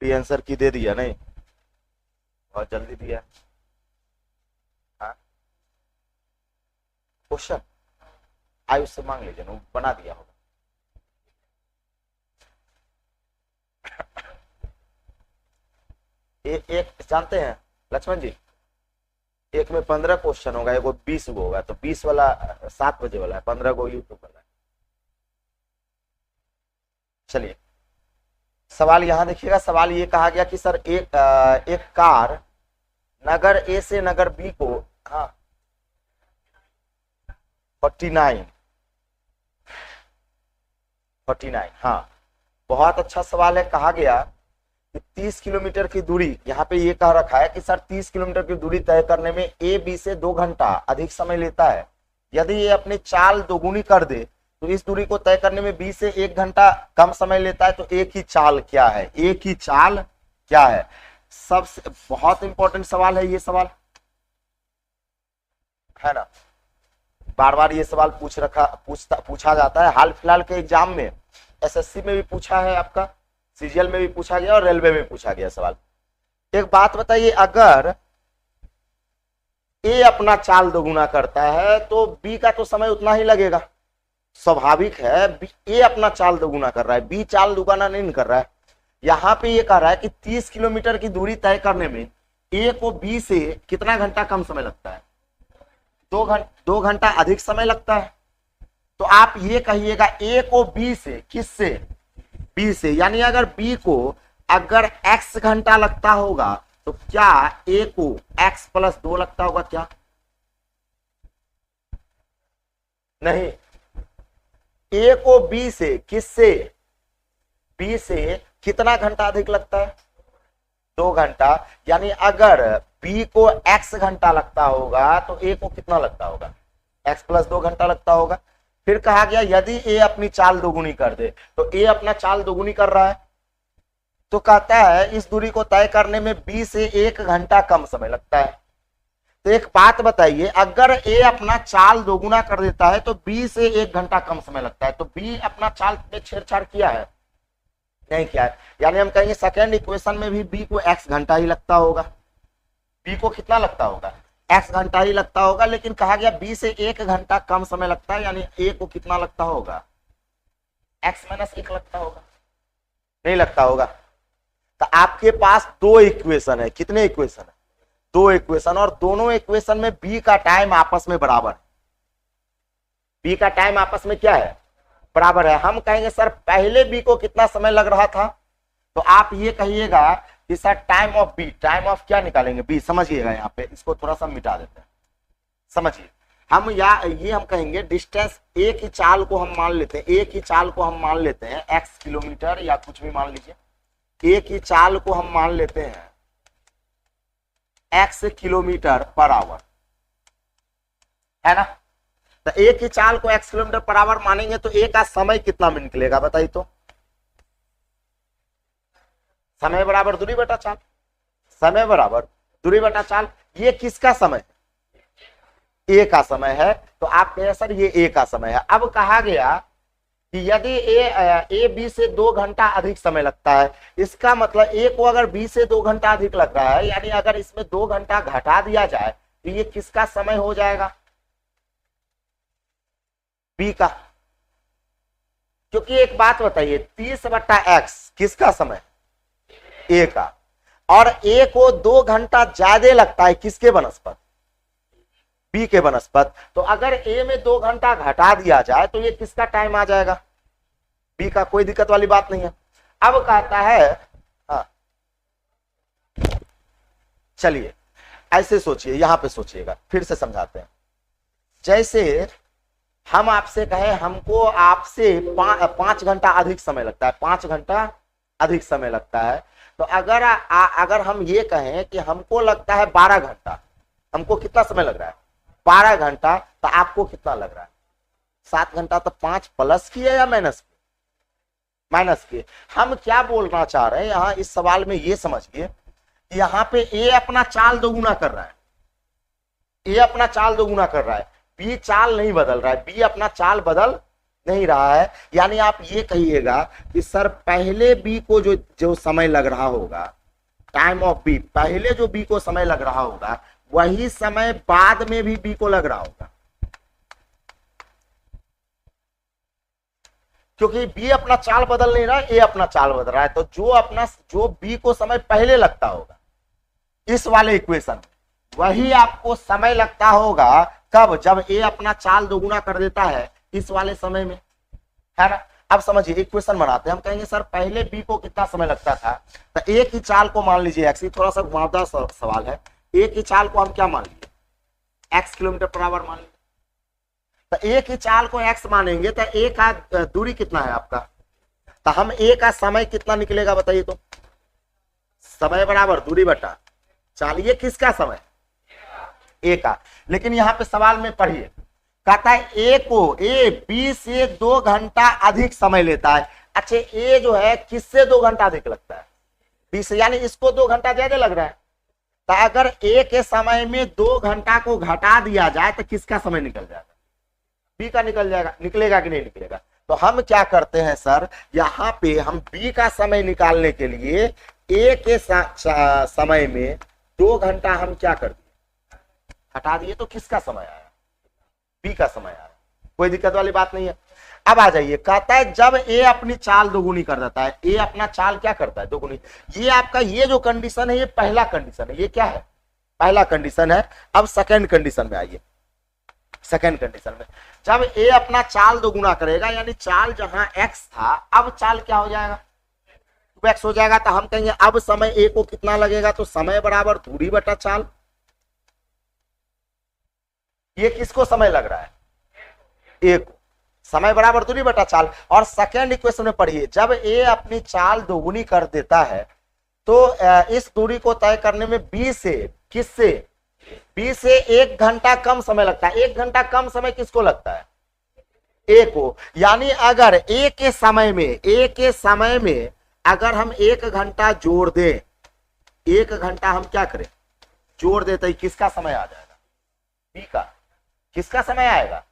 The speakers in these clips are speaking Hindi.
डी आंसर की दे दिया नहीं, बहुत जल्दी दिया। हाँ क्वेश्चन आयुष से मांग लीजिए ना, बना दिया होगा। एक जानते हैं लक्ष्मण जी, एक में 15 क्वेश्चन होगा, एक 20 को होगा, तो 20 वाला 7 बजे वाला है, 15 को यूट्यूब वाला है। चलिए सवाल यहां देखिएगा। सवाल ये कहा गया कि सर एक कार नगर ए से नगर बी को, हाँ 49, हाँ बहुत अच्छा सवाल है। कहा गया कि 30 किलोमीटर की दूरी, यहाँ पे ये कह रखा है कि सर 30 किलोमीटर की दूरी तय करने में ए बी से 2 घंटा अधिक समय लेता है। यदि ये अपनी चाल दोगुनी कर दे तो इस दूरी को तय करने में बी से 1 घंटा कम समय लेता है। तो एक ही चाल क्या है, एक ही चाल क्या है? सबसे बहुत इंपॉर्टेंट सवाल है ये सवाल, है ना। बार बार ये सवाल पूछा जाता है। हाल फिलहाल के एग्जाम में एसएससी में भी पूछा है, आपका सीजीएल में भी पूछा गया और रेलवे में पूछा गया सवाल। एक बात बताइए, अगर ए अपना चाल दोगुना करता है तो बी का तो समय उतना ही लगेगा, स्वाभाविक है। ए अपना चाल दोगुना कर रहा है, बी चाल दोगुना नहीं कर रहा है। यहां पे ये कह रहा है कि 30 किलोमीटर की दूरी तय करने में ए को बी से कितना घंटा कम समय लगता है? 2 घंटा अधिक समय लगता है। तो आप ये कहिएगा ए को बी से, किससे? बी से। यानी अगर बी को अगर x घंटा लगता होगा तो क्या ए को x + 2 लगता होगा क्या? नहीं, ए को बी से, किससे? बी से कितना घंटा अधिक लगता है? 2 घंटा। यानी अगर बी को x घंटा लगता होगा तो ए को कितना लगता होगा? x + 2 घंटा लगता होगा। फिर कहा गया यदि ए अपनी चाल दोगुनी कर दे, तो ए अपना चाल दोगुनी कर रहा है, तो कहता है इस दूरी को तय करने में बी से 1 घंटा कम समय लगता है। तो एक बात बताइए, अगर ए अपना चाल दोगुना कर देता है तो बी से 1 घंटा कम समय लगता है, तो बी अपना चाल में छेड़छाड़ किया है? नहीं किया है। यानी हम कहेंगे सेकेंड इक्वेशन में भी बी को x घंटा ही लगता होगा। बी को कितना लगता होगा? x घंटा ही लगता होगा। लेकिन कहा गया बी से 1 घंटा कम समय लगता है, यानी ए को कितना लगता होगा? x - 1 लगता होगा, नहीं लगता होगा। तो आपके पास 2 इक्वेशन है। कितने इक्वेशन है? 2 इक्वेशन, और दोनों इक्वेशन में बी का टाइम आपस में बराबर है। बी का टाइम आपस में क्या है? बराबर है। हम कहेंगे सर पहले बी को कितना समय लग रहा था, तो आप ये कहिएगा कि sir time of B, time of क्या निकालेंगे? बी। समझिएगा, यहाँ पे इसको थोड़ा सा मिटा देते हैं, समझिए। हम ये हम कहेंगे डिस्टेंस, एक ही चाल को हम मान लेते हैं, एक ही चाल को हम मान लेते हैं x किलोमीटर या कुछ भी मान लीजिए, एक ही चाल को हम मान लेते हैं x किलोमीटर पर आवर, है ना। तो एक ही चाल को x किलोमीटर पर आवर मानेंगे तो एक का समय कितना में निकलेगा बताइए तो? समय बराबर दूरी बटा चाल, समय बराबर दूरी बटा चाल। ये किसका समय? ए का समय है। तो आप कहें सर ये ए का समय है। अब कहा गया कि यदि ए बी से 2 घंटा अधिक समय लगता है, इसका मतलब ए को अगर बी से 2 घंटा अधिक लग रहा है, यानी अगर इसमें 2 घंटा घटा दिया जाए तो ये किसका समय हो जाएगा? बी का। क्योंकि एक बात बताइए, 30/x किसका समय? ए का। और ए को 2 घंटा ज्यादा लगता है किसके बनस्पत? बी के बनस्पत। तो अगर ए में 2 घंटा घटा दिया जाए तो ये किसका टाइम आ जाएगा? बी का। कोई दिक्कत वाली बात नहीं है। अब कहता है, हाँ चलिए ऐसे सोचिए, यहां पे सोचिएगा, फिर से समझाते हैं। जैसे हम आपसे कहें हमको आपसे 5 घंटा अधिक समय लगता है, 5 घंटा अधिक समय लगता है, तो अगर हम ये कहें कि हमको लगता है 12 घंटा, हमको कितना समय लग रहा है? 12 घंटा। तो आपको कितना लग रहा है? 7 घंटा। तो 5 प्लस किए या माइनस किए? माइनस किए। हम क्या बोलना चाह रहे हैं यहां इस सवाल में, ये समझिए, यहां पे ए अपना चाल दोगुना कर रहा है, ए अपना चाल दोगुना कर रहा है, बी चाल नहीं बदल रहा है, बी अपना चाल बदल नहीं रहा है, यानी आप ये कहिएगा कि सर पहले बी को जो जो समय लग रहा होगा, टाइम ऑफ बी, पहले जो बी को समय लग रहा होगा वही समय बाद में भी बी को लग रहा होगा, क्योंकि बी अपना चाल बदल नहीं रहा है, ए अपना चाल बदल रहा है। तो जो बी को समय पहले लगता होगा इस वाले इक्वेशन में, वही आपको समय लगता होगा कब, जब ए अपना चाल दोगुना कर देता है इस वाले समय में, है ना। अब समझिए इक्वेशन बनाते हैं, हम कहेंगे सर पहले बी को कितना समय लगता था, तो एक ही चाल को मान लीजिए एक्स, थोड़ा सा घुमावदार सवाल है, एक ही चाल को हम क्या मान लीजिए, एक्स किलोमीटर पर आवर मान लीजिए। तो एक ही चाल को एक्स मानेंगे तो एक का दूरी कितना है आपका, तो हम ए का समय कितना निकलेगा बताइए तो, समय बराबर दूरी बटा चाल, ये किसका समय, ए का। लेकिन यहां पे सवाल में पढ़िए, कहता है ए बी से 2 घंटा अधिक समय लेता है। अच्छा ए जो है किससे 2 घंटा अधिक लगता है, बी से, यानी इसको 2 घंटा ज्यादा लग रहा है। तो अगर ए के समय में 2 घंटा को घटा दिया जाए तो किसका समय निकल जाएगा, बी का निकल जाएगा, निकलेगा कि नहीं निकलेगा। तो हम क्या करते हैं सर, यहाँ पे हम बी का समय निकालने के लिए ए के समय में 2 घंटा हम क्या कर दिए, हटा दिए, तो किसका समय आया, बी का समय आया, कोई दिक्कत वाली बात नहीं है। अब आ जाइए, कहता है जब ए अपनी चाल दोगुनी कर देता है, ए अपना चाल क्या करता है दोगुनी, ये आपका ये जो कंडीशन है ये पहला कंडीशन है, ये क्या है, पहला कंडीशन है। अब सेकंड कंडीशन में आइए, सेकंड कंडीशन में जब ए अपना चाल दोगुना करेगा, यानी चाल जहां एक्स था अब चाल क्या हो जाएगा, 2x हो जाएगा। तो हम कहेंगे अब समय ए को कितना लगेगा, तो समय बराबर दूरी बटा चाल। ये किसको समय लग रहा है, ए को, समय बराबर दूरी बटा चाल। और सेकेंड इक्वेशन में पढ़िए, जब ए अपनी चाल दोगुनी कर देता है तो इस दूरी को तय करने में बी से, किससे, बी से 1 घंटा कम समय लगता है। 1 घंटा कम समय किसको लगता है, ए को। यानी अगर ए के समय में अगर हम 1 घंटा जोड़ दें, 1 घंटा हम क्या करें, जोड़ देते ही किसका समय आ जाएगा, बी का। किसका समय आएगा,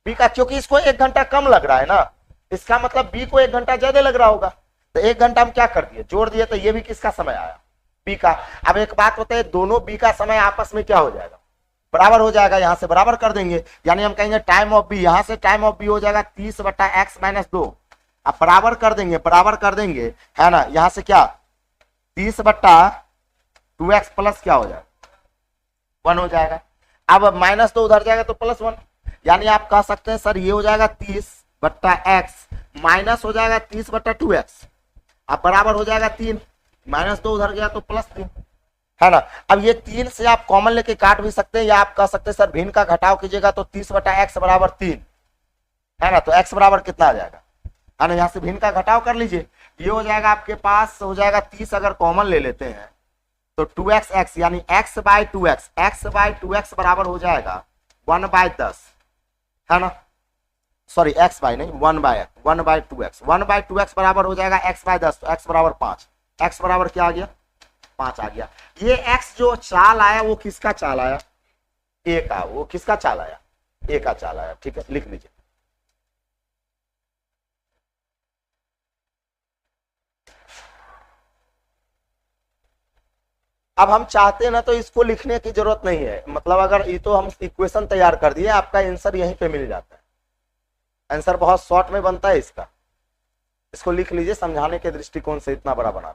बी का, क्योंकि इसको 1 घंटा कम लग रहा है ना, इसका मतलब बी को 1 घंटा ज्यादा लग रहा होगा। तो 1 घंटा हम क्या कर दिए, जोड़ दिए, तो ये भी किसका समय आया, बी का। अब एक बात बताइए, दोनों बी का समय आपस में क्या हो जाएगा, बराबर हो जाएगा, यहां से बराबर कर देंगे, यानी हम कहेंगे टाइम ऑफ बी, यहां से टाइम ऑफ बी हो जाएगा 30 बटा एक्स माइनस 2। अब बराबर कर देंगे, बराबर कर देंगे, है ना, यहां से क्या 30 बट्टा 2x प्लस क्या हो जाएगा 1 हो जाएगा। अब माइनस 2 उधर जाएगा तो प्लस 1, यानी आप कह सकते हैं सर ये हो जाएगा 30 बट्टा एक्स माइनस हो जाएगा 30 बट्टा 2x, अब बराबर हो जाएगा 3, माइनस 2 उधर गया तो प्लस 3, है ना। अब ये 3 से आप कॉमन लेके काट भी सकते हैं, या आप कह सकते हैं सर भिन्न का घटाव कीजिएगा तो 30 बटा एक्स बराबर 3, है ना। तो एक्स बराबर कितना आ जाएगा, है ना, यहां से भिन्न का घटाव कर लीजिए, ये हो जाएगा आपके पास हो जाएगा 30, अगर कॉमन ले लेते हैं तो 2x x, यानी x by 2x, x by 2x बराबर हो जाएगा 1/10, है ना, सॉरी x बाई नहीं 1/2x, 1/2x बराबर हो जाएगा x बाई 10, तो x बराबर 5, x बराबर क्या आ गया 5 आ गया। ये x जो चाल आया वो किसका चाल आया, ए का, वो किसका चाल आया, ए का चाल आया, ठीक है, लिख लीजिए। अब हम चाहते हैं ना तो इसको लिखने की जरूरत नहीं है, मतलब अगर ये तो हम इक्वेशन तैयार कर दिए, आपका आंसर यहीं पे मिल जाता है, आंसर बहुत शॉर्ट में बनता है इसका, इसको लिख लीजिए, समझाने के दृष्टिकोण से इतना बड़ा बना।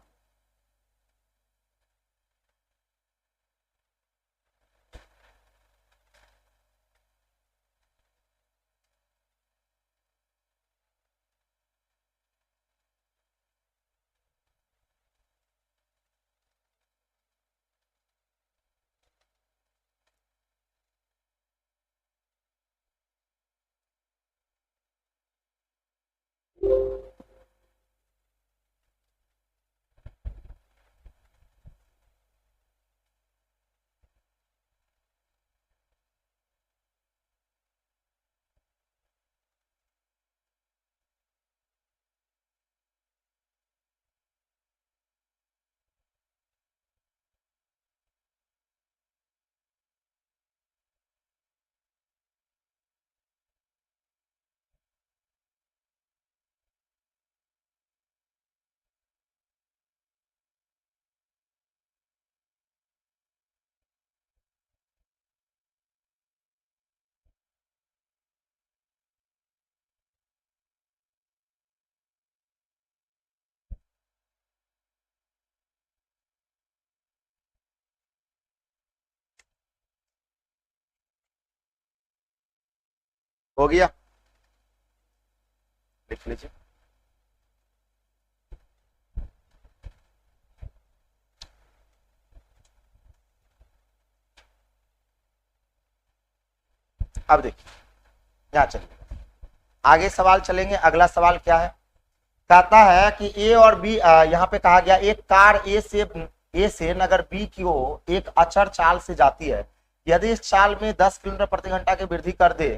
हो गया, लिख लीजिए। अब देखिए क्या चलिए आगे सवाल चलेंगे। अगला सवाल क्या है, कहता है कि ए और बी, यहाँ पे कहा गया एक कार ए से नगर बी की ओर एक अचर चाल से जाती है। यदि इस चाल में 10 किलोमीटर प्रति घंटा की वृद्धि कर दे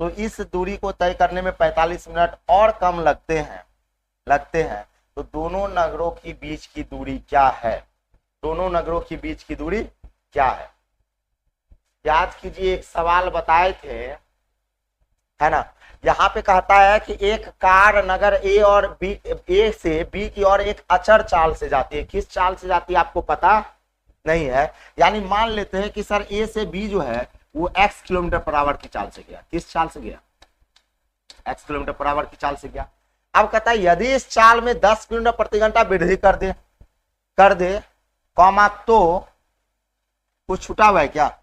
तो इस दूरी को तय करने में 45 मिनट और कम लगते हैं। तो दोनों नगरों की बीच की दूरी क्या है? दोनों नगरों की बीच की दूरी क्या है? याद कीजिए, एक सवाल बताए थे, है ना। यहाँ पे कहता है कि एक कार नगर ए से बी की ओर एक अचर चाल से जाती है। किस चाल से जाती है आपको पता नहीं है। यानी मान लेते हैं कि सर ए से बी जो है वो x किलोमीटर पर आवर की चाल से गया। किस चाल से गया? x किलोमीटर पर आवर की चाल से गया। अब कहता है यदि इस चाल में 10 किलोमीटर प्रति घंटा वृद्धि कर दे कॉमा, तो कुछ छूटा हुआ है क्या?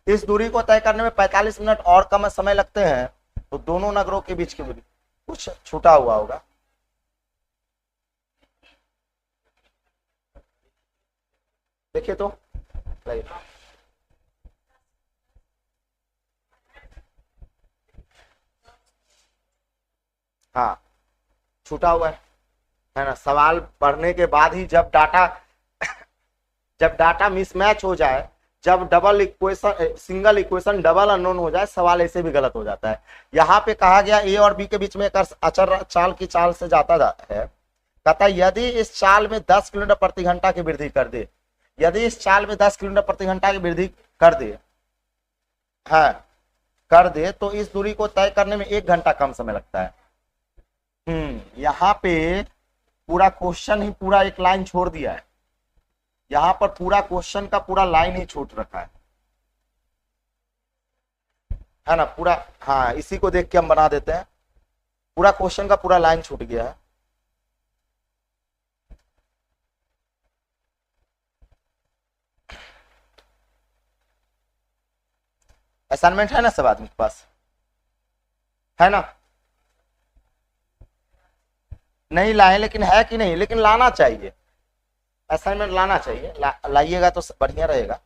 इस दूरी को तय करने में 45 मिनट और कम समय लगते हैं। तो दोनों नगरों के बीच की दूरी, कुछ छूटा हुआ होगा। देखिए तो हाँ, छूटा हुआ है ना। सवाल पढ़ने के बाद ही जब डाटा मिसमैच हो जाए, जब सिंगल इक्वेशन डबल अननोन हो जाए, सवाल ऐसे भी गलत हो जाता है। यहाँ पे कहा गया ए और बी के बीच में एक अचर चाल की चाल से जाता है। कहता है यदि इस चाल में 10 किलोमीटर प्रति घंटा की वृद्धि कर दे, यदि इस चाल में 10 किलोमीटर प्रति घंटा की वृद्धि कर दे तो इस दूरी को तय करने में 1 घंटा कम समय लगता है। यहाँ पे पूरा क्वेश्चन ही पूरा एक लाइन छोड़ दिया है। यहां पर पूरा क्वेश्चन का पूरा लाइन ही छूट रखा है ना पूरा। हाँ, इसी को देख के हम बना देते हैं। पूरा क्वेश्चन का पूरा लाइन छूट गया है। असाइनमेंट है ना सब आदमी के पास, है ना? नहीं लाए, लेकिन है कि नहीं? लेकिन लाना चाहिए, असाइनमेंट लाना चाहिए। लाइएगा तो बढ़िया रहेगा।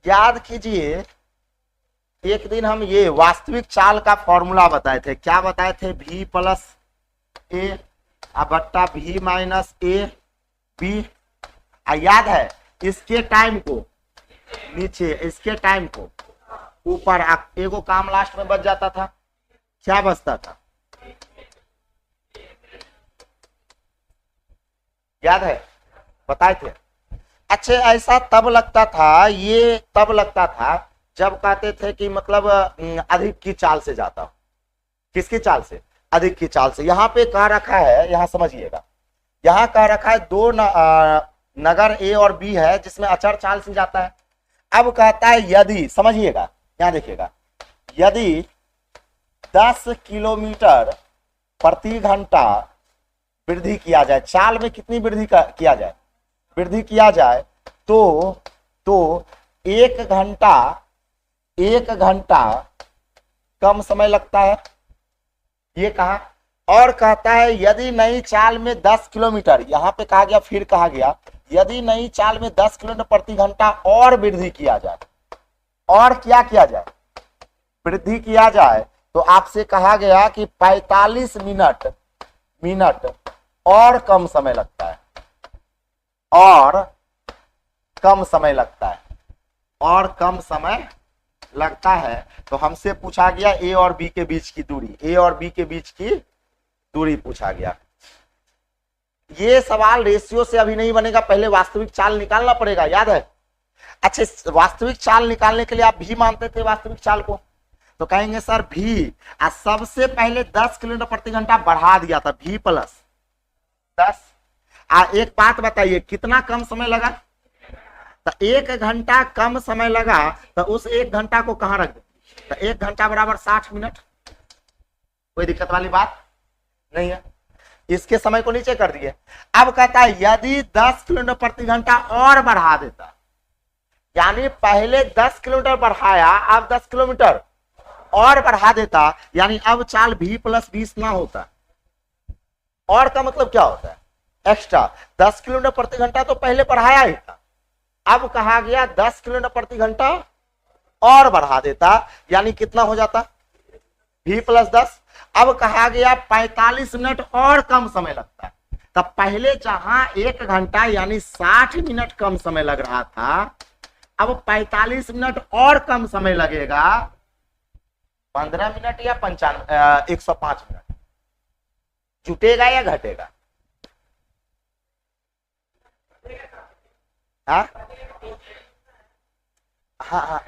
याद कीजिए, एक दिन हम ये वास्तविक चाल का फॉर्मूला बताए थे। क्या बताए थे? v प्लस ए बट्टा v माइनस ए बी। याद है? इसके टाइम को नीचे, इसके टाइम को ऊपर। एगो काम लास्ट में बच जाता था। क्या बचता था? याद है? बताए थे। अच्छा, ऐसा तब लगता था, ये तब लगता था जब कहते थे कि मतलब अधिक की चाल से जाता। किसकी चाल से? अधिक की चाल से। यहाँ पे कह रखा है, यहाँ समझिएगा, यहाँ कह रखा है दो नगर ए और बी है जिसमें अचर चाल से जाता है। अब कहता है यदि, समझिएगा, यहाँ देखिएगा, यदि 10 किलोमीटर प्रति घंटा वृद्धि किया जाए, चाल में कितनी वृद्धि किया जाए? वृद्धि किया जाए तो 1 घंटा कम समय लगता है। ये कहा। और कहता है यदि नई चाल में 10 किलोमीटर, यहां पे कहा गया, फिर कहा गया यदि नई चाल में 10 किलोमीटर प्रति घंटा और वृद्धि किया जाए, और क्या किया जाए? वृद्धि किया जाए, तो आपसे कहा गया कि 45 मिनट और कम समय लगता है, और कम समय लगता है, और कम समय लगता है। तो हमसे पूछा गया ए और बी के बीच की दूरी, ए और बी के बीच की दूरी पूछा गया। ये सवाल रेशियो से अभी नहीं बनेगा, पहले वास्तविक चाल निकालना पड़ेगा। याद है? अच्छा, वास्तविक चाल निकालने के लिए आप भी मानते थे वास्तविक चाल को, तो कहेंगे सर भी, सबसे पहले 10 किलोमीटर प्रति घंटा बढ़ा दिया था, v प्लस 10। एक बात बताइए, कितना कम समय लगा? तो 1 घंटा कम समय लगा, तो उस 1 घंटा को कहां रख दे? तो 1 घंटा बराबर 60 मिनट। कोई दिक्कत वाली बात नहीं है। इसके समय को नीचे कर दिए। अब कहता है यदि 10 किलोमीटर प्रति घंटा और बढ़ा देता, यानी पहले 10 किलोमीटर बढ़ाया, अब 10 किलोमीटर और बढ़ा देता, यानी अब चाल v प्लस 20 ना होता। और का मतलब क्या होता है? एक्स्ट्रा। 10 किलोमीटर प्रति घंटा तो पहले बढ़ाया ही था, अब कहा गया 10 किलोमीटर प्रति घंटा और बढ़ा देता, यानी कितना हो जाता? v plus 10। अब कहा गया 45 मिनट और कम समय लगता है। तब पहले जहां 1 घंटा यानी 60 मिनट कम समय लग रहा था, अब 45 मिनट और कम समय लगेगा, 15 मिनट या 105 मिनट। जुटेगा या घटेगा? हाँ हाँ हाँ,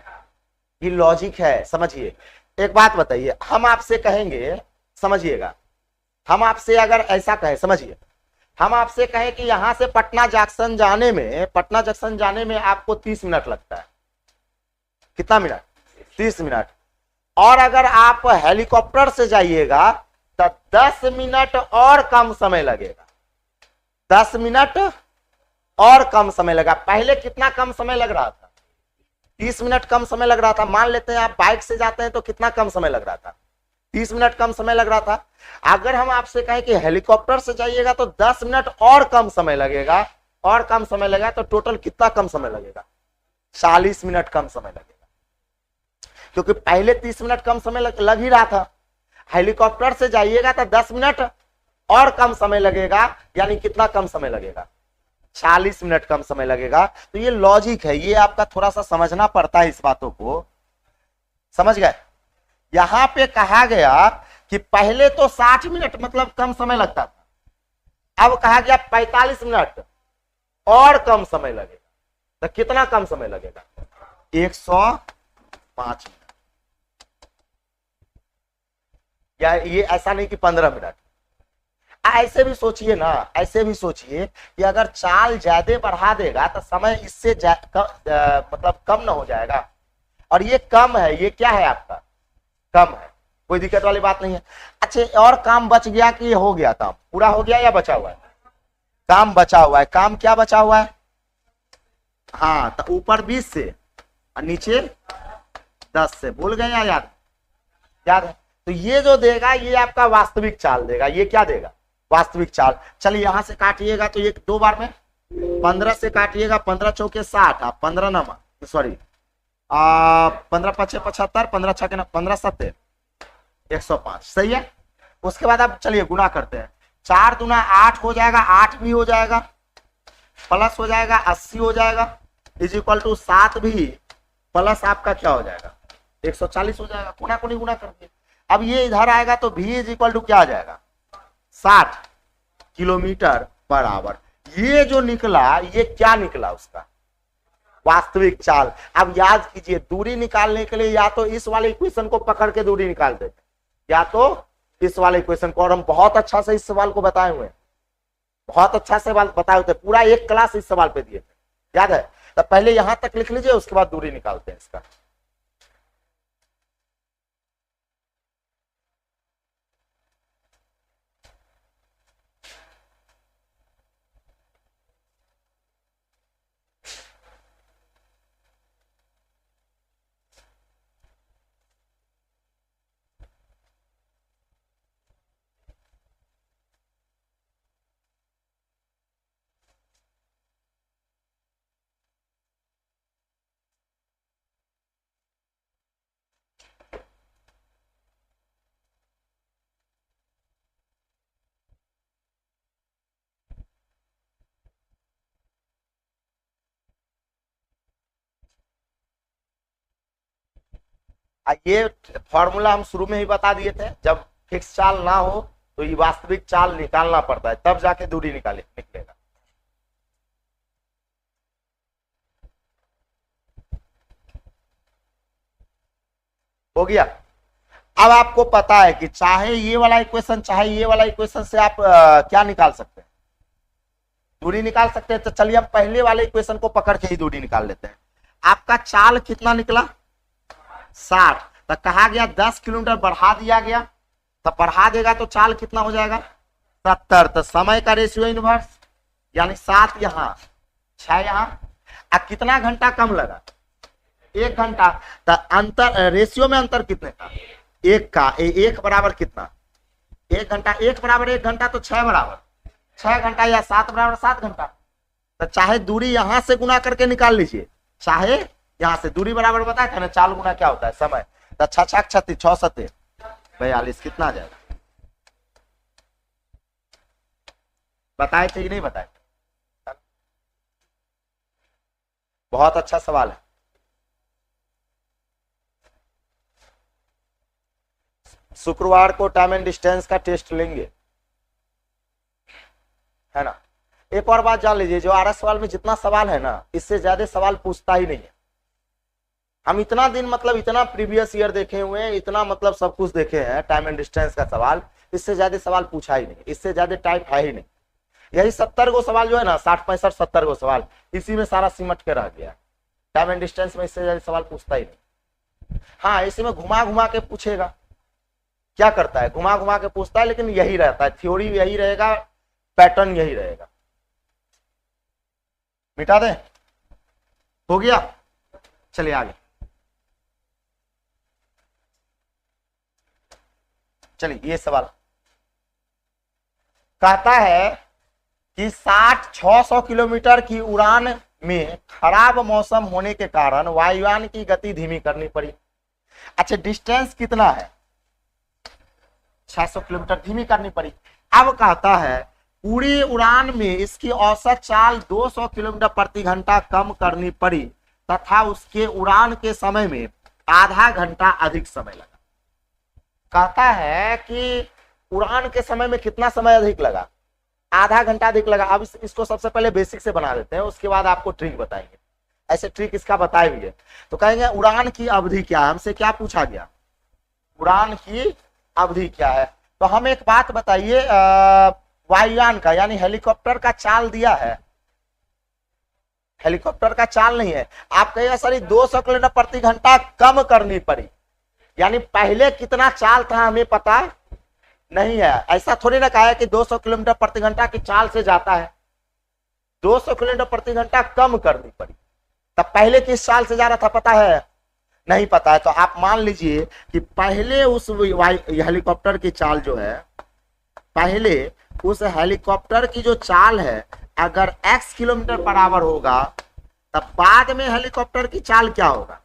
ये लॉजिक है, समझिए। एक बात बताइए, हम आपसे कहेंगे, समझिएगा, हम आपसे अगर ऐसा कहें, समझिए, हम आपसे कहें कि यहां से पटना जंक्शन जाने में आपको 30 मिनट लगता है। कितना मिनट? 30 मिनट। और अगर आप हेलीकॉप्टर से जाइएगा तो 10 मिनट और कम समय लगेगा। 10 मिनट और कम समय लगा। पहले कितना कम समय लग रहा था? 30 मिनट कम समय लग रहा था। मान लेते हैं आप बाइक से जाते हैं तो कितना कम समय लग रहा था? 30 मिनट कम समय लग रहा था। अगर हम आपसे कहें कि हेलीकॉप्टर से जाइएगा तो 10 मिनट और कम समय लगेगा, और कम समय लगेगा तो टोटल कितना कम समय लगेगा? 40 मिनट कम समय लगेगा। क्योंकि पहले 30 मिनट कम समय लग ही रहा था। हेलीकॉप्टर से जाइएगा तो 10 मिनट और कम समय लगेगा, यानी कितना कम समय लगेगा? 40 मिनट कम समय लगेगा। तो ये लॉजिक है, ये आपका थोड़ा सा समझना पड़ता है, इस बातों को समझ गए। यहां पे कहा गया कि पहले तो 60 मिनट मतलब कम समय लगता था, अब कहा गया 45 मिनट और कम समय लगेगा। तो कितना कम समय लगेगा? 105 मिनट। या ये ऐसा नहीं कि 15 मिनट। ऐसे भी सोचिए ना, ऐसे भी सोचिए कि अगर चाल ज्यादा बढ़ा देगा तो समय इससे मतलब कम ना हो जाएगा। और ये कम है, ये क्या है आपका? कम है, कोई दिक्कत वाली बात नहीं है। अच्छा, और काम बच गया कि हो गया? काम पूरा हो गया या बचा हुआ है? काम बचा हुआ है। काम क्या बचा हुआ है? हाँ, तो ऊपर 20 से और नीचे 10 से। भूल गए या याद? याद है। तो ये जो देगा ये आपका वास्तविक चाल देगा। ये क्या देगा? वास्तविक चाल। चलिए यहां से काटिएगा तो ये 2 बार में 15 से काटिएगा, 15 चौके 60, आप 15 नमा सॉरी 15 पचे 75, 15 छके 15 सत्ते 105। सही है। उसके बाद आप चलिए गुना करते हैं। 4 दूना 8 हो जाएगा, 8 भी हो जाएगा, प्लस हो जाएगा 80 हो जाएगा, इज इक्वल टू 7 भी प्लस आपका क्या हो जाएगा? 140 हो जाएगा। कोना कोनी गुना करके अब ये इधर आएगा तो v इज इक्वल टू क्या आ जाएगा? 60 किलोमीटर पर आवर। ये जो निकला, ये क्या निकला? उसका वास्तविक चाल। अब याद कीजिए, दूरी निकालने के लिए या तो इस वाले इक्वेशन को पकड़ के दूरी निकाल देते, या तो इस वाले इक्वेशन को। और हम बहुत अच्छा से इस सवाल को बताए हुए हैं, बहुत अच्छा से बताए हुए थे, पूरा एक क्लास इस सवाल पे दिए थे, याद है? तो पहले यहां तक लिख लीजिए, उसके बाद दूरी निकालते हैं इसका। ये फॉर्मूला हम शुरू में ही बता दिए थे, जब फिक्स चाल ना हो तो ये वास्तविक चाल निकालना पड़ता है, तब जाके दूरी निकलेगा। हो गया। अब आपको पता है कि चाहे ये वाला इक्वेशन चाहे ये वाला इक्वेशन से आप क्या निकाल सकते हैं? दूरी निकाल सकते हैं। तो चलिए हम पहले वाले इक्वेशन को पकड़ के ही दूरी निकाल लेते हैं। आपका चाल कितना निकला? 60। तो कहा गया 10 किलोमीटर बढ़ा दिया गया, तो बढ़ा देगा तो चाल कितना हो जाएगा? 70। तो समय का रेशियो इनवर्स, यानी 7 यहां 6 यहां। अब कितना घंटा कम लगा? 1 घंटा। तो अंतर रेशियो में अंतर कितने का? एक का एक बराबर कितना, 1 घंटा, 1 बराबर 1 घंटा तो 6 बराबर 6 घंटा, या 7 बराबर 7 घंटा। तो चाहे दूरी यहां से गुना करके निकाल लीजिए, चाहे यहां से, दूरी बराबर बताया था ना, 4 गुना क्या होता है समय। तो 6 6 36 6 7 42 कितना आ जाएगा, बताए थे कि नहीं बताए? बहुत अच्छा सवाल है। शुक्रवार को टाइम एंड डिस्टेंस का टेस्ट लेंगे, है ना। एक और बात जान लीजिए, जो 12 सवाल में जितना सवाल है ना, इससे ज्यादा सवाल पूछता ही नहीं है। हम इतना दिन मतलब इतना प्रीवियस ईयर देखे हुए हैं, इतना मतलब सब कुछ देखे हैं, टाइम एंड डिस्टेंस का सवाल, इससे ज्यादा सवाल पूछा ही नहीं, इससे ज्यादा टाइप है ही नहीं। यही 70 गो सवाल जो है ना, 60 65 70 गो सवाल, इसी में सारा सिमट के रह गया। टाइम एंड डिस्टेंस में इससे ज्यादा सवाल पूछता ही नहीं। हाँ, इसी में घुमा घुमा के पूछेगा, क्या करता है, घुमा घुमा के पूछता है, लेकिन यही रहता है, थ्योरी यही रहेगा, पैटर्न यही रहेगा। मिटा दे, हो गया, चलिए आगे। चलिए ये सवाल कहता है कि 600 किलोमीटर की उड़ान में खराब मौसम होने के कारण वायुयान की गति धीमी करनी पड़ी। अच्छा, डिस्टेंस कितना है, 600 किलोमीटर धीमी करनी पड़ी। अब कहता है पूरी उड़ान में इसकी औसत चाल 200 किलोमीटर प्रति घंटा कम करनी पड़ी तथा उसके उड़ान के समय में आधा घंटा अधिक समय लगा। कहता है कि उड़ान के समय में कितना समय अधिक लगा, आधा घंटा अधिक लगा। अब इसको सबसे पहले बेसिक से बना देते हैं, उसके बाद आपको ट्रिक बताएंगे। ऐसे ट्रिक इसका बताए हुए तो कहेंगे उड़ान की अवधि क्या है, हमसे क्या पूछा गया, उड़ान की अवधि क्या है। तो हम एक बात बताइए, वायुयान का यानी हेलीकॉप्टर का चाल दिया है, हेलीकॉप्टर का चाल नहीं है। आप कहिएगा सर 200 किलोमीटर प्रति घंटा कम करनी पड़ी, यानी पहले कितना चाल था हमें पता नहीं है। ऐसा थोड़ी ना कहा है कि 200 किलोमीटर प्रति घंटा की चाल से जाता है, 200 किलोमीटर प्रति घंटा कम करनी पड़ी। तब पहले किस चाल से जा रहा था पता है, नहीं पता है। तो आप मान लीजिए कि पहले उस हेलीकॉप्टर की चाल जो है, पहले उस हेलीकॉप्टर की जो चाल है अगर x किलोमीटर पर आवर होगा, तब बाद में हेलीकॉप्टर की चाल क्या होगा,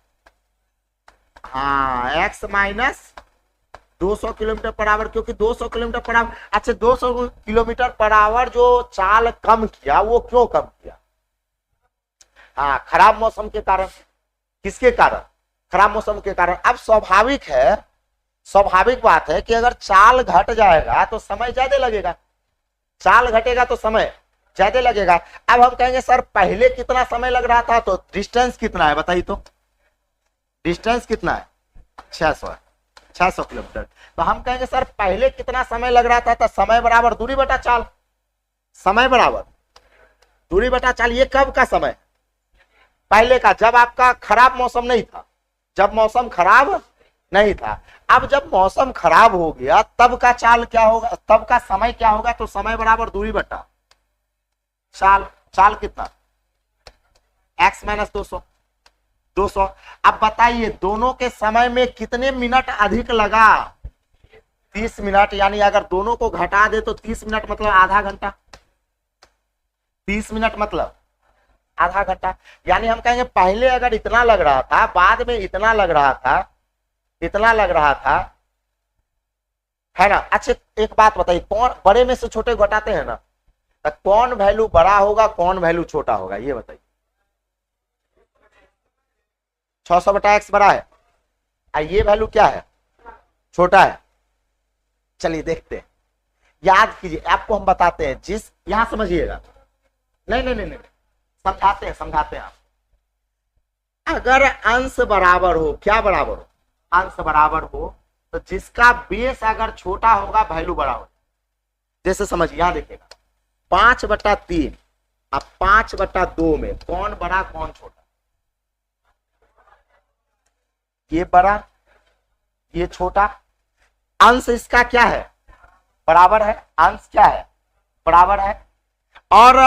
हाँ x minus 200 kilometre per hour, क्योंकि 200 किलोमीटर पर आवर। अच्छा, 200 किलोमीटर पर आवर जो चाल कम किया, वो क्यों कम किया, हाँ खराब मौसम के कारण। किसके कारण, खराब मौसम के कारण। अब स्वाभाविक है, स्वाभाविक बात है कि अगर चाल घट जाएगा तो समय ज्यादा लगेगा, चाल घटेगा तो समय ज्यादा लगेगा। अब हम कहेंगे सर पहले कितना समय लग रहा था, तो डिस्टेंस कितना है बताइए, तो डिस्टेंस कितना है 600 किलोमीटर। तो हम कहेंगे सर पहले कितना समय लग रहा था, तो समय बराबर दूरी बटा चाल, समय बराबर दूरी बटा चाल। ये कब का समय, पहले का, जब आपका खराब मौसम नहीं था, जब मौसम खराब नहीं था। अब जब मौसम खराब हो गया तब का चाल क्या होगा, तब का समय क्या होगा, तो समय बराबर दूरी बटा चाल। चाल कितना, x माइनस 200। अब बताइए दोनों के समय में कितने मिनट अधिक लगा, 30 मिनट। यानी अगर दोनों को घटा दे तो 30 मिनट मतलब आधा घंटा, 30 मिनट मतलब आधा घंटा। यानी हम कहेंगे पहले अगर इतना लग रहा था, बाद में इतना लग रहा था, इतना लग रहा था, है ना। अच्छा एक बात बताइए, कौन बड़े में से छोटे घटाते हैं ना, तो कौन वैल्यू बड़ा होगा, कौन वैल्यू छोटा होगा, ये बताइए। 600 बटा x बड़ा है, ये वैल्यू क्या है, छोटा है। चलिए देखते हैं, याद कीजिए, आपको हम बताते हैं, जिस यहां समझिएगा, नहीं समझाते हैं आप। अगर अंश बराबर हो, क्या बराबर हो, अंश बराबर हो, तो जिसका बेस अगर छोटा होगा वैल्यू बड़ा हो। जैसे समझिए, यहां देखिएगा 5/3 अब 5/2 में कौन बड़ा कौन छोटा, ये बड़ा ये छोटा। अंश इसका क्या है, बराबर है, अंश क्या है, बराबर है। और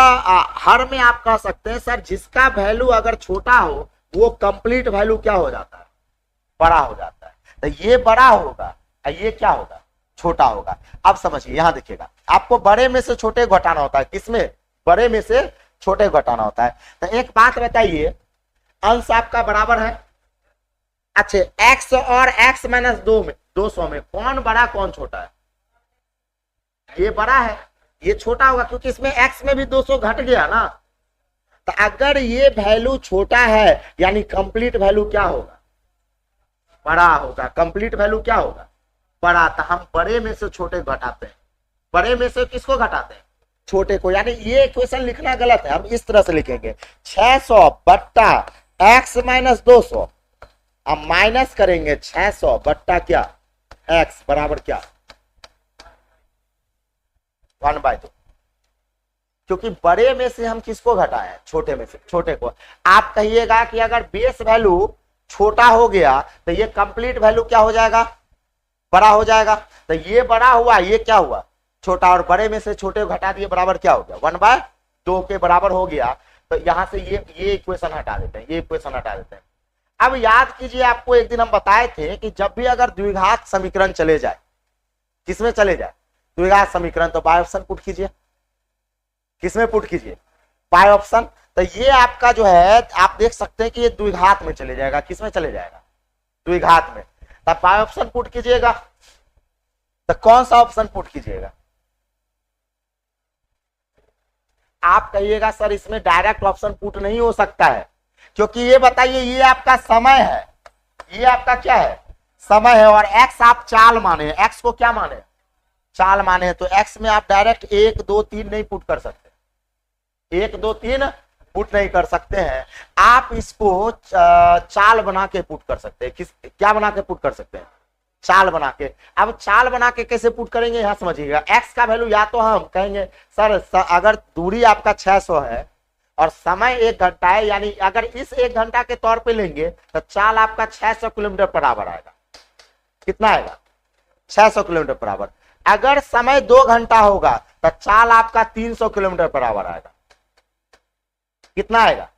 हर में आप कह सकते हैं सर जिसका वैल्यू अगर छोटा हो वो कंप्लीट वैल्यू क्या हो जाता है, बड़ा हो जाता है। तो ये बड़ा होगा ये क्या होगा, छोटा होगा। अब समझिए, यहां देखिएगा, आपको बड़े में से छोटे घटाना होता है, किसमें, बड़े में से छोटे घटाना होता है। तो एक बात बताइए, अंश आपका बराबर है, अच्छा x और x माइनस 200 में कौन बड़ा कौन छोटा है, ये बड़ा है, ये छोटा होगा, क्योंकि इसमें x में भी 200 घट गया ना। तो अगर ये वैल्यू छोटा है यानी कंप्लीट वैल्यू क्या होगा, बड़ा होगा। कंप्लीट वैल्यू क्या होगा, बड़ा। तो हम बड़े में से छोटे घटाते हैं, बड़े में से किसको घटाते हैं, छोटे को। यानी ये इक्वेशन लिखना गलत है, हम इस तरह से लिखेंगे 600 बट्टा एक्स माइनस 200, अब माइनस करेंगे 600 बट्टा क्या एक्स बराबर क्या 1/2, क्योंकि बड़े में से हम किसको घटाएं, छोटे में से छोटे को। आप कहिएगा कि अगर बेस वैल्यू छोटा हो गया तो ये कंप्लीट वैल्यू क्या हो जाएगा, बड़ा हो जाएगा। तो ये बड़ा हुआ, ये क्या हुआ, छोटा, और बड़े में से छोटे को घटा दिए, बराबर क्या हो गया 1/2 के बराबर हो गया। तो यहां से ये इक्वेशन हटा देते हैं, ये इक्वेशन हटा देते हैं। अब याद कीजिए, आपको एक दिन हम बताए थे कि जब भी अगर द्विघात समीकरण चले जाए, किसमें चले जाए, द्विघात समीकरण, तो बाय ऑप्शन पुट कीजिए, किसमें पुट कीजिए, बाय ऑप्शन। तो ये आपका जो है, आप देख सकते हैं कि ये द्विघात में चले जाएगा, किसमें चले जाएगा, द्विघात में। तब बाय ऑप्शन पुट कीजिएगा, तो कौन सा ऑप्शन पुट कीजिएगा, आप कहिएगा सर इसमें डायरेक्ट ऑप्शन पुट नहीं हो सकता है, क्योंकि ये बताइए, ये आपका समय है, ये आपका क्या है, समय है, और एक्स आप चाल माने, एक्स को क्या माने, चाल माने हैं। तो एक्स में आप डायरेक्ट 1 2 3 नहीं पुट कर सकते, 1 2 3 पुट नहीं कर सकते हैं। आप इसको चाल बना के पुट कर सकते हैं, किस क्या बना के पुट कर सकते हैं, चाल बना के। अब चाल बना के कैसे पुट करेंगे, यहां समझिएगा, एक्स का वैल्यू या तो हम कहेंगे सर अगर दूरी आपका 600 है और समय 1 घंटा है, यानी अगर इस 1 घंटा के तौर पे लेंगे तो चाल आपका 600 किलोमीटर बराबर आएगा, कितना आएगा 600 किलोमीटर बराबर। अगर समय 2 घंटा होगा तो चाल आपका 300 किलोमीटर बराबर आएगा, कितना आएगा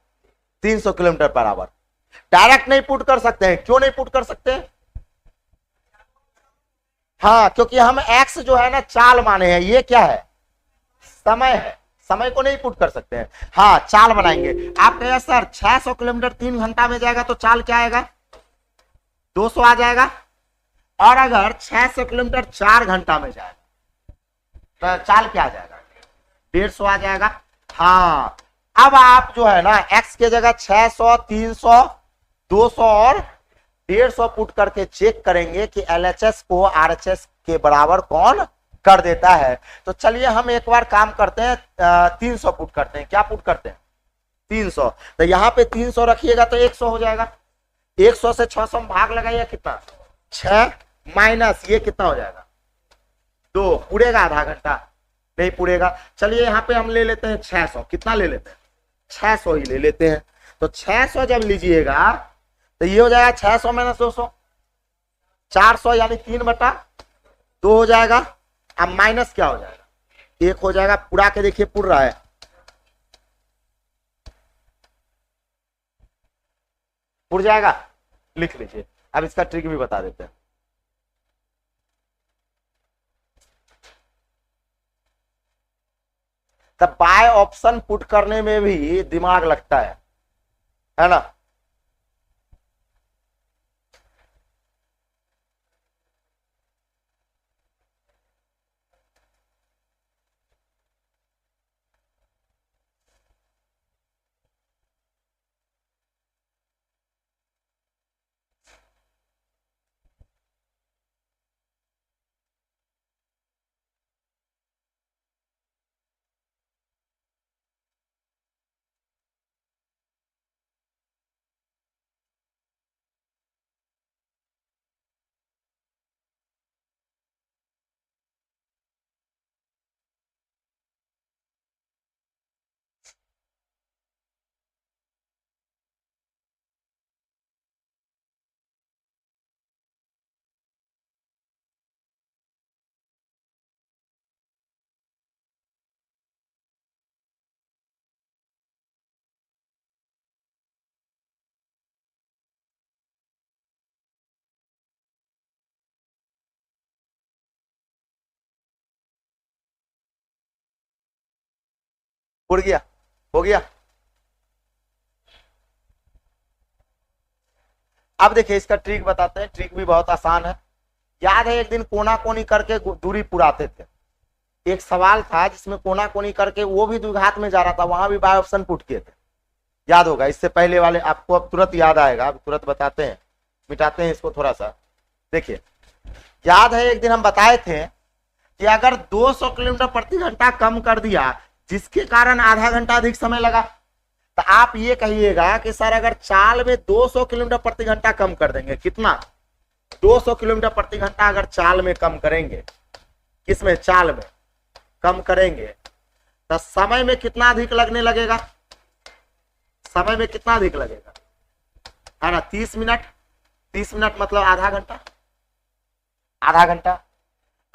300 किलोमीटर बराबर। डायरेक्ट नहीं पुट कर सकते हैं, क्यों नहीं पुट कर सकते हैं, हाँ क्योंकि हम एक्स जो है ना चाल माने हैं, ये क्या है, समय है, समय को नहीं पुट कर सकते हैं। हाँ चाल बनाएंगे, आप कहेंगे सर 600 किलोमीटर 3 घंटा में जाएगा तो चाल क्या आएगा 200 आ जाएगा, और अगर 600 किलोमीटर 4 घंटा में जाएगा तो चाल क्या आ जाएगा 150 आ जाएगा। हाँ अब आप जो है ना x के जगह 600 300 200 और 150 पुट करके चेक करेंगे कि LHS को RHS के बराबर कौन कर देता है। तो चलिए हम एक बार काम करते हैं, 300 पुट करते हैं, क्या पुट करते हैं 300। तो यहाँ पे 300 रखिएगा तो 100 हो जाएगा, 100 से 600 में भाग लगाइए, कितना 6 माइनस ये कितना हो जाएगा 2, पूरेगा आधा घंटा, नहीं पूरेगा। चलिए यहाँ पे हम ले लेते हैं 600, कितना ले लेते हैं 600 ही ले लेते हैं। तो 600 जब लीजिएगा तो ये हो जाएगा 600 माइनस 200 400, यानी 3/2 हो जाएगा। अब माइनस क्या हो जाएगा 1 हो जाएगा, पूरा के देखिए पुर रहा है, पुर जाएगा, लिख लीजिए। अब इसका ट्रिक भी बता देते हैं। तब बाय ऑप्शन पुट करने में भी दिमाग लगता है ना। उड़ गया, हो गया। अब देखिए इसका ट्रिक बताते हैं, ट्रिक भी बहुत आसान है। याद है एक दिन कोना कोनी करके दूरी पुराते थे, एक सवाल था जिसमें कोना कोनी करके वो भी द्विघात में जा रहा था, वहां भी बाय ऑप्शन पुट किए थे, याद होगा। इससे पहले वाले आपको अब तुरंत याद आएगा, अब तुरंत बताते हैं, मिटाते हैं इसको थोड़ा सा। देखिए याद है एक दिन हम बताए थे कि अगर 200 किलोमीटर प्रति घंटा कम कर दिया जिसके कारण आधा घंटा अधिक समय लगा, तो आप ये कहिएगा कि सर अगर चाल में 200 किलोमीटर प्रति घंटा कम कर देंगे, कितना 200 किलोमीटर प्रति घंटा अगर चाल में कम करेंगे, किसमें चाल में कम करेंगे, तो समय में कितना अधिक लगने लगेगा, समय में कितना अधिक लगेगा, है ना 30 मिनट। 30 मिनट मतलब आधा घंटा, आधा घंटा।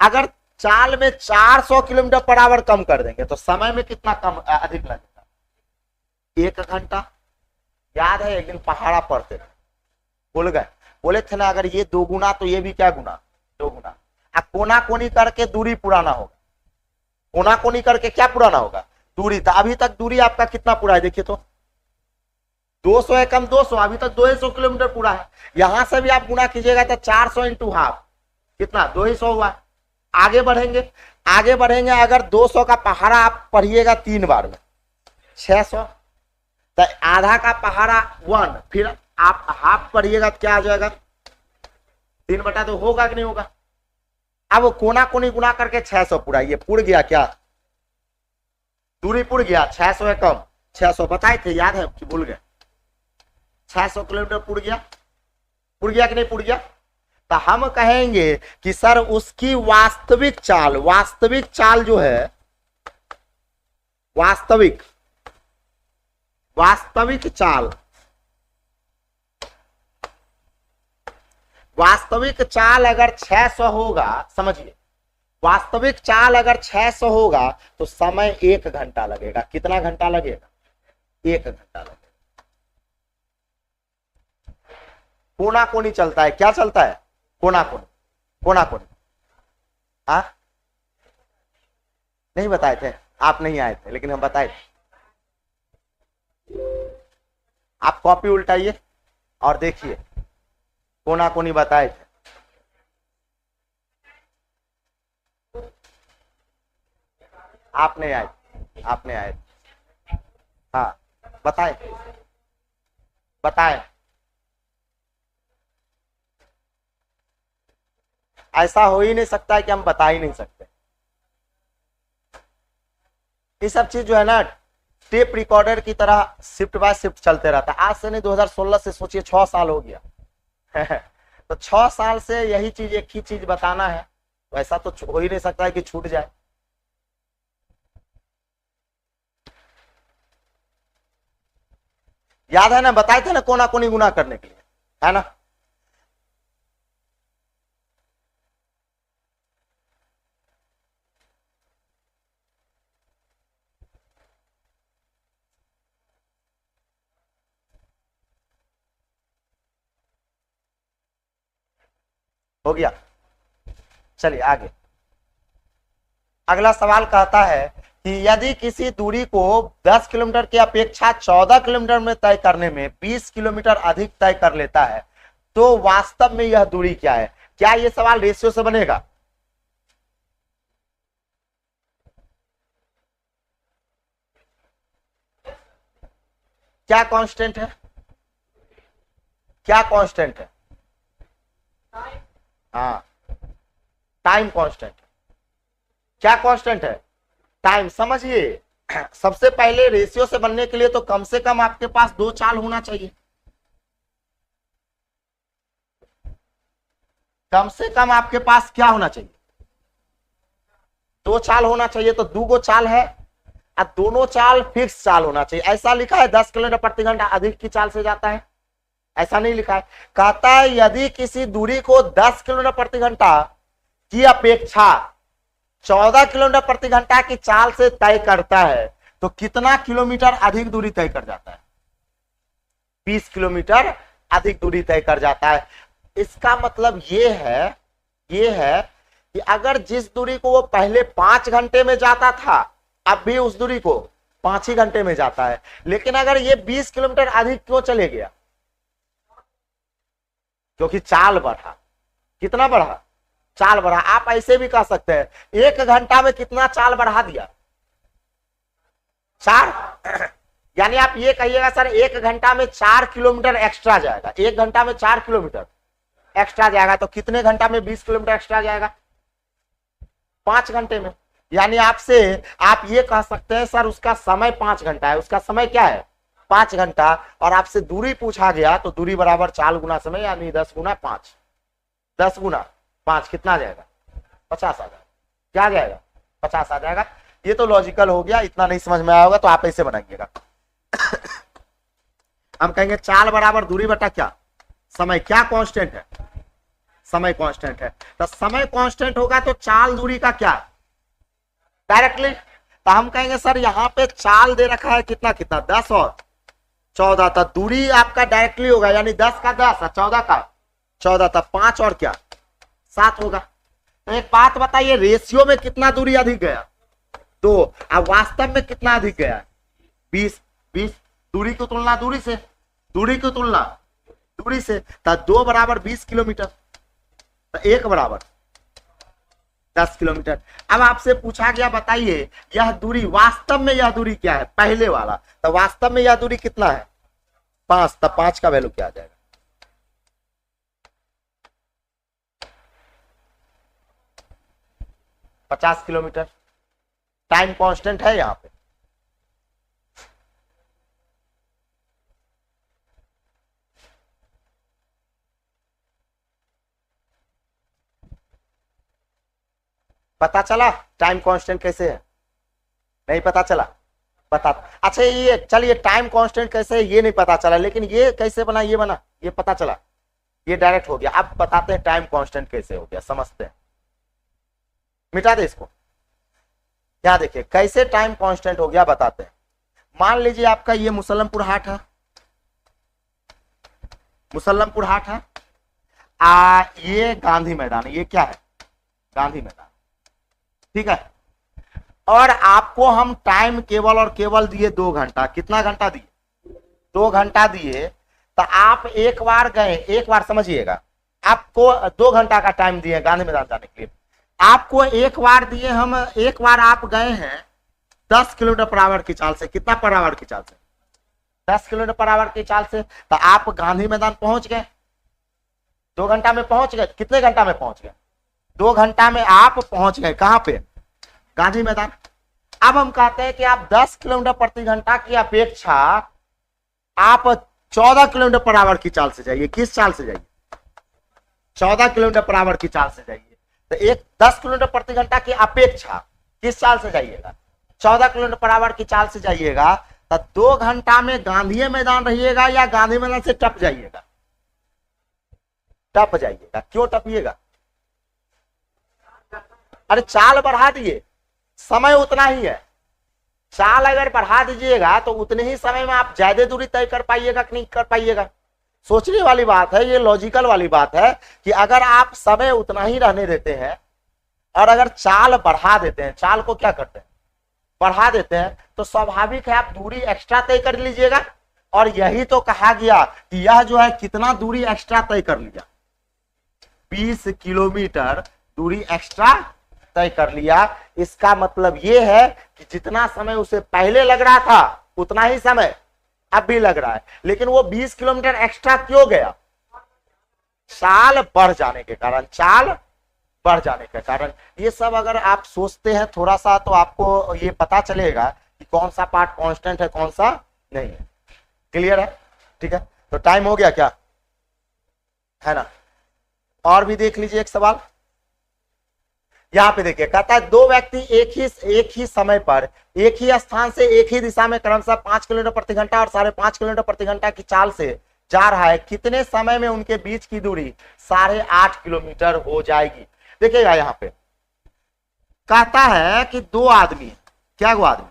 अगर चाल में 400 किलोमीटर पर आवर कम कर देंगे तो समय में कितना कम अधिक लगेगा, 1 घंटा। याद है एक दिन पहाड़ा पढ़ते थे, भूल गए, बोले थे ना अगर ये 2 गुना तो ये भी क्या गुना, 2 गुना। अब कोना कोनी करके दूरी पुराना होगा, कोना कोनी करके क्या पुराना होगा, दूरी। तो अभी तक दूरी आपका कितना पूरा है, देखिए तो 200 है कम 200, अभी तक 200 किलोमीटर पूरा है। यहां से भी आप गुना कीजिएगा तो 400 इंटू हाफ कितना 200 हुआ। आगे बढ़ेंगे, आगे बढ़ेंगे, अगर 200 का पहाड़ा आप पढ़िएगा 3 बार में 600, तो आधा का पहाड़ा 1, फिर आप हाफ पढ़िएगा तो क्या आ जाएगा 3/2 होगा कि नहीं होगा। अब कोना कोनी गुना करके 600 पूरा, ये पुड़ गया क्या, दूरी पुड़ गया, 600 है कम, 600 बताए थे, याद है कि भूल गए, 600 किलोमीटर पुड़ गया, पुड़ गया कि नहीं पुड़ गया। तो हम कहेंगे कि सर उसकी वास्तविक चाल, वास्तविक चाल जो है, वास्तविक चाल, वास्तविक चाल अगर 600 होगा, समझिए वास्तविक चाल अगर 600 होगा तो समय 1 घंटा लगेगा। कितना घंटा लगेगा, 1 घंटा लगेगा। कोना कोनी चलता है, क्या चलता है, कोना कोनी, कोना कोनी। नहीं बताए थे, आप नहीं आए थे लेकिन हम बताए थे। आप कॉपी उल्टाइए और देखिए, कोना कोनी बताए थे। आप नहीं आए, आप नहीं आए, हाँ बताए, बताए। ऐसा हो ही नहीं सकता है कि हम बता ही नहीं सकते। ये सब चीज जो है ना टेप रिकॉर्डर की तरह शिफ्ट बाय शिफ्ट चलते रहता है। आज से नहीं, 2016 से सोचिए 6 साल हो गया तो 6 साल से यही चीज, एक ही चीज बताना है, वैसा तो हो ही नहीं सकता है कि छूट जाए। याद है ना, बताए थे ना कोना कोनी गुना करने के लिए, है ना। हो गया, चलिए आगे। अगला सवाल कहता है कि यदि किसी दूरी को 10 किलोमीटर की अपेक्षा 14 किलोमीटर में तय करने में 20 किलोमीटर अधिक तय कर लेता है तो वास्तव में यह दूरी क्या है। क्या यह सवाल रेशियो से बनेगा, क्या कांस्टेंट है, क्या कांस्टेंट है, हाँ टाइम कांस्टेंट। क्या कांस्टेंट है, टाइम। समझिए सबसे पहले रेशियो से बनने के लिए तो कम से कम आपके पास 2 चाल होना चाहिए, कम से कम आपके पास क्या होना चाहिए, 2 चाल होना चाहिए। तो 2 चाल है और दोनों चाल फिक्स चाल होना चाहिए। ऐसा लिखा है 10 किलोमीटर प्रति घंटा अधिक की चाल से जाता है, ऐसा नहीं लिखा है। कहता है यदि किसी दूरी को 10 किलोमीटर प्रति घंटा की अपेक्षा 14 किलोमीटर प्रति घंटा की चाल से तय करता है तो कितना किलोमीटर अधिक दूरी तय कर जाता है, 20 किलोमीटर अधिक दूरी तय कर जाता है। इसका मतलब ये है कि अगर जिस दूरी को वो पहले 5 घंटे में जाता था, अब भी उस दूरी को 5 ही घंटे में जाता है। लेकिन अगर ये 20 किलोमीटर अधिक क्यों चले गया? क्योंकि चाल बढ़ा। कितना बढ़ा? चाल बढ़ा। आप ऐसे भी कह सकते हैं 1 घंटा में कितना चाल बढ़ा दिया? 4। यानी आप ये कहिएगा सर 1 घंटा में 4 किलोमीटर एक्स्ट्रा जाएगा। 1 घंटा में 4 किलोमीटर एक्स्ट्रा जाएगा तो कितने घंटा में 20 किलोमीटर एक्स्ट्रा जाएगा? 5 घंटे में। यानी आपसे आप ये कह सकते हैं सर उसका समय 5 घंटा है। उसका समय क्या है? 5 घंटा। और आपसे दूरी पूछा गया तो दूरी बराबर 4 गुना समय, यानी 10 गुना 5। 10 गुना 5 कितना जाएगा? 50 आ जाएगा। क्या जाएगा? 50 आ जाएगा। ये तो लॉजिकल हो गया। इतना नहीं समझ में आया होगा तो आप ऐसे बनाइएगा। हम कहेंगे चाल बराबर दूरी बटा क्या? समय। क्या कांस्टेंट है? समय कांस्टेंट है। तो समय कांस्टेंट होगा तो चाल दूरी का क्या? डायरेक्टली। तो हम कहेंगे सर यहाँ पे चाल दे रखा है कितना कितना? 10 और 14। तो दूरी आपका डायरेक्टली होगा, यानी 10 का 10 और 14 का 14। तो 5 और क्या? 7 होगा। तो एक बात बताइए, रेशियो में कितना दूरी अधिक गया? 2। अब वास्तव में कितना अधिक गया? 20। 20 दूरी की तुलना दूरी से, दूरी की तुलना दूरी से। तो 2 बराबर 20 किलोमीटर, तो 1 बराबर 10 किलोमीटर। अब आपसे पूछा गया बताइए यह दूरी, वास्तव में यह दूरी क्या है? पहले वाला। तो वास्तव में यह दूरी कितना है? 5। तो 5 का वैल्यू क्या आ जाएगा? 50 किलोमीटर। टाइम कांस्टेंट है यहां पे। पता चला टाइम कांस्टेंट कैसे है? नहीं पता चला? बता। अच्छा ये चलिए टाइम कांस्टेंट कैसे है ये नहीं पता चला, लेकिन ये कैसे बना? ये बना, ये पता चला, ये डायरेक्ट हो गया। अब बताते हैं टाइम कांस्टेंट कैसे हो गया, समझते हैं। मिटा दे इसको। यहां देखिए कैसे टाइम कांस्टेंट हो गया, बताते हैं। मान लीजिए आपका ये मुसल्लमपुर हाट है, मुसल्लमपुर हाट है। ये गांधी मैदान है। ये क्या है? गांधी मैदान। ठीक है। और आपको हम टाइम केवल और केवल दिए 2 घंटा। कितना घंटा दिए? 2 घंटा दिए। तो आप एक बार गए, एक बार समझिएगा, आपको 2 घंटा का टाइम दिए गांधी मैदान जाने के लिए। आपको एक बार दिए हम, एक बार आप गए हैं 10 किलोमीटर पर आवर की चाल से। कितना पर आवर की चाल से? 10 किलोमीटर पर आवर की चाल से। तो आप गांधी मैदान पहुंच गए, 2 घंटा में पहुंच गए। कितने घंटा में पहुंच गए? 2 घंटा में आप पहुंच गए। कहां पे? गांधी मैदान। अब हम कहते हैं कि आप 10 किलोमीटर प्रति घंटा की अपेक्षा आप 14 किलोमीटर पर आवर की चाल से जाइए। किस चाल से जाइए? 14 किलोमीटर पर आवर की चाल से जाइए। तो एक 10 किलोमीटर प्रति घंटा की अपेक्षा किस चाल से जाइएगा? 14 किलोमीटर पर आवर की चाल से जाइएगा। तो 2 घंटा में गांधी मैदान रहिएगा या गांधी मैदान से टप जाइएगा? टप जाइएगा। क्यों टपिएगा? अरे चाल बढ़ा दिए, समय उतना ही है। चाल अगर बढ़ा दीजिएगा तो उतने ही समय में आप ज्यादा दूरी तय कर पाइएगा कि नहीं कर पाइएगा? सोचने वाली बात है, ये लॉजिकल वाली बात है कि अगर आप समय उतना ही रहने देते हैं और अगर चाल बढ़ा देते हैं, चाल को क्या करते हैं? बढ़ा देते हैं, तो स्वाभाविक है आप दूरी एक्स्ट्रा तय कर लीजिएगा। और यही तो कहा गया कि यह जो है कितना दूरी एक्स्ट्रा तय कर लिया? 20 किलोमीटर दूरी एक्स्ट्रा तय कर लिया। इसका मतलब यह है कि जितना समय उसे पहले लग रहा था उतना ही समय अब भी लग रहा है। लेकिन वो 20 किलोमीटर एक्स्ट्रा क्यों गया? चाल बढ़ जाने के कारण। चाल बढ़ जाने के कारण। ये सब अगर आप सोचते हैं थोड़ा सा तो आपको ये पता चलेगा कि कौन सा पार्ट कांस्टेंट है कौन सा नहीं है। क्लियर है? ठीक है। तो टाइम हो गया क्या है ना? और भी देख लीजिए एक सवाल यहां पे देखिए। कहता है 2 व्यक्ति एक ही समय पर एक ही स्थान से एक ही दिशा में क्रमशः 5 किलोमीटर प्रति घंटा और 5.5 किलोमीटर प्रति घंटा की चाल से जा रहा है। कितने समय में उनके बीच की दूरी 8.5 किलोमीटर हो जाएगी? देखिएगा यहां पे कहता है कि 2 आदमी, क्या 2 आदमी?